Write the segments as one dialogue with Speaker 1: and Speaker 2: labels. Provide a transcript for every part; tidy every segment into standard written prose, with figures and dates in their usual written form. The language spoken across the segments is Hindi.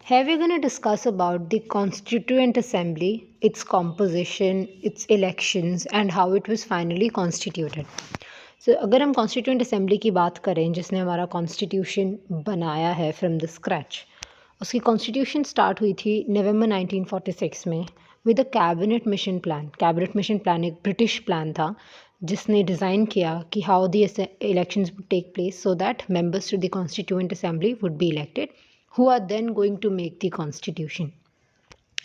Speaker 1: Here we're going to discuss about the Constituent Assembly, its composition, its elections and how it was finally constituted. So अगर हम Constituent Assembly की बात करें जिसने हमारा Constitution बनाया है from the scratch, उसकी Constitution start हुई थी नवंबर 1946 में with a Cabinet Mission Plan. Cabinet Mission Plan एक British plan था जिसने डिज़ाइन किया कि how the elections would take place so that members to the Constituent Assembly would be elected, who are then going to make the constitution.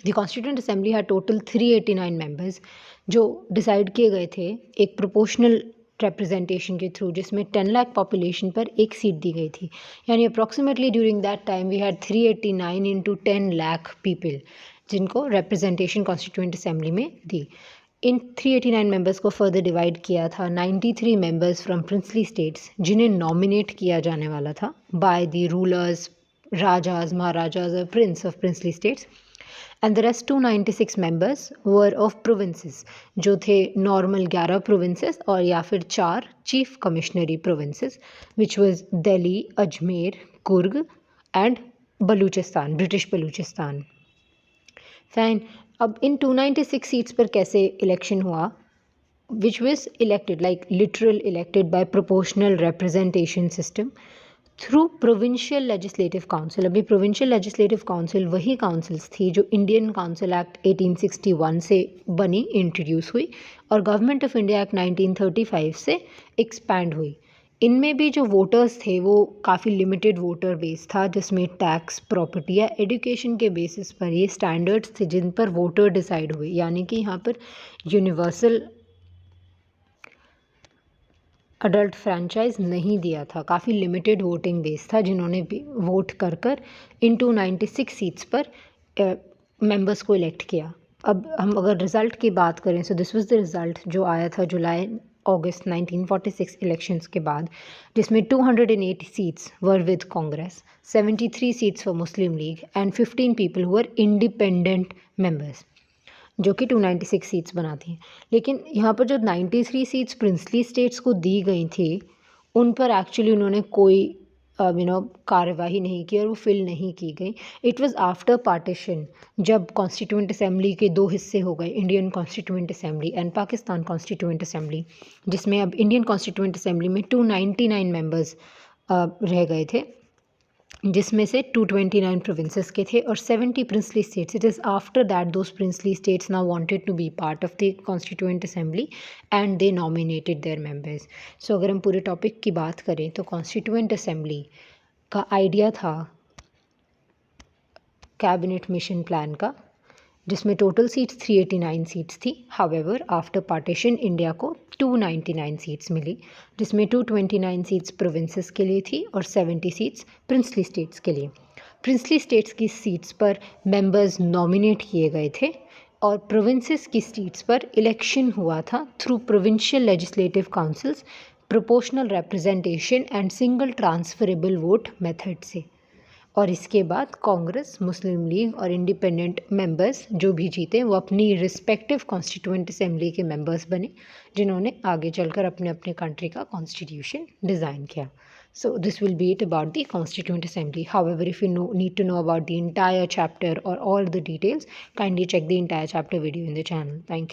Speaker 1: The Constituent Assembly had total 389 members जो डिसाइड किए गए थे एक प्रोपोर्शनल रिप्रेजेंटेशन के थ्रू, जिसमें 10 लाख पॉपुलेशन पर एक सीट दी गई थी. यानी approximately during that time we had 389 into 10 lakh people जिनको रिप्रेजेंटेशन कॉन्स्टिट्यूएंट असेंबली में दी. इन 389 मेंबर्स को फर्दर डिवाइड किया था 93 मेंबर्स फ्रॉम प्रिंसली स्टेट्स जिन्हें नॉमिनेट किया जाने वाला था by the rulers, Rajas, Maharajas or Prince of princely states, and the rest 296 members were of provinces जो थे नॉर्मल 11 provinces और या फिर 4 chief commissionary provinces which was Delhi, Ajmer, Kurg and Baluchistan, British Baluchistan. Fine. अब इन 296 सीट्स पर कैसे इलेक्शन हुआ, which was elected like literal elected by proportional representation system through provincial legislative council. अभी प्रोविंशियल लेजिस्लेटिव काउंसिल वही काउंसिल्स थी जो इंडियन काउंसिल एक्ट 1861 से बनी, इंट्रोड्यूस हुई और गवर्नमेंट ऑफ इंडिया एक्ट 1935 से एक्सपैंड हुई. इनमें भी जो वोटर्स थे वो काफ़ी लिमिटेड वोटर बेस था जिसमें टैक्स, प्रॉपर्टी या एजुकेशन के बेसिस पर ये स्टैंडर्ड्स थे जिन पर वोटर डिसाइड हुए. यानी कि यहाँ पर यूनिवर्सल अडल्ट फ्रेंचाइज नहीं दिया था, काफ़ी लिमिटेड वोटिंग बेस था जिन्होंने भी वोट कर इन 296 सीट्स पर मेंबर्स को इलेक्ट किया. अब हम अगर रिज़ल्ट की बात करें, so this was the result जो आया था जुलाई अगस्त 1946 इलेक्शंस के बाद, जिसमें 208 seats were with Congress, 73 seats for Muslim league and 15 people हुआ इंडिपेंडेंट मेंबर्स जो कि 296 सीट्स बनाती हैं. लेकिन यहाँ पर जो 93 सीट्स प्रिंसली स्टेट्स को दी गई थी उन पर एक्चुअली उन्होंने कोई कार्यवाही नहीं की और वो फिल नहीं की गई. इट वाज आफ्टर पार्टीशन, जब कॉन्स्टिट्यूएंट असेंबली के दो हिस्से हो गए, Indian constituent assembly and Pakistan constituent assembly, जिसमें अब इंडियन कॉन्स्टिट्यूएंट असेंबली में 299 मेंबर्स रह गए थे जिसमें से 229 प्रोविंसेस के थे और 70 princely states. It is after that those princely states now wanted to be part of the constituent assembly and they nominated their members. So अगर हम पूरे टॉपिक की बात करें तो कॉन्स्टिट्यूएंट असेंबली का आइडिया था कैबिनेट मिशन प्लान का, जिसमें टोटल सीट्स 389 सीट्स थी. हाउएवर आफ्टर पार्टीशन इंडिया को 299 सीट्स मिली, जिसमें 229 सीट्स प्रोविंसेस के लिए थी और 70 सीट्स प्रिंसली स्टेट्स के लिए. प्रिंसली स्टेट्स की सीट्स पर मेंबर्स नॉमिनेट किए गए थे और प्रोविंसेस की सीट्स पर इलेक्शन हुआ था through provincial legislative councils, proportional representation and single transferable vote method से. और इसके बाद कांग्रेस, मुस्लिम लीग और इंडिपेंडेंट मेंबर्स जो भी जीते वो अपनी रिस्पेक्टिव कॉन्स्टिट्यूएंट असेंबली के मेंबर्स बने जिन्होंने आगे चलकर अपने अपने कंट्री का कॉन्स्टिट्यूशन डिज़ाइन किया. So this will be it about the constituent assembly. However if you need to know about the entire chapter और all the details, kindly check the entire chapter video in the channel. Thank you.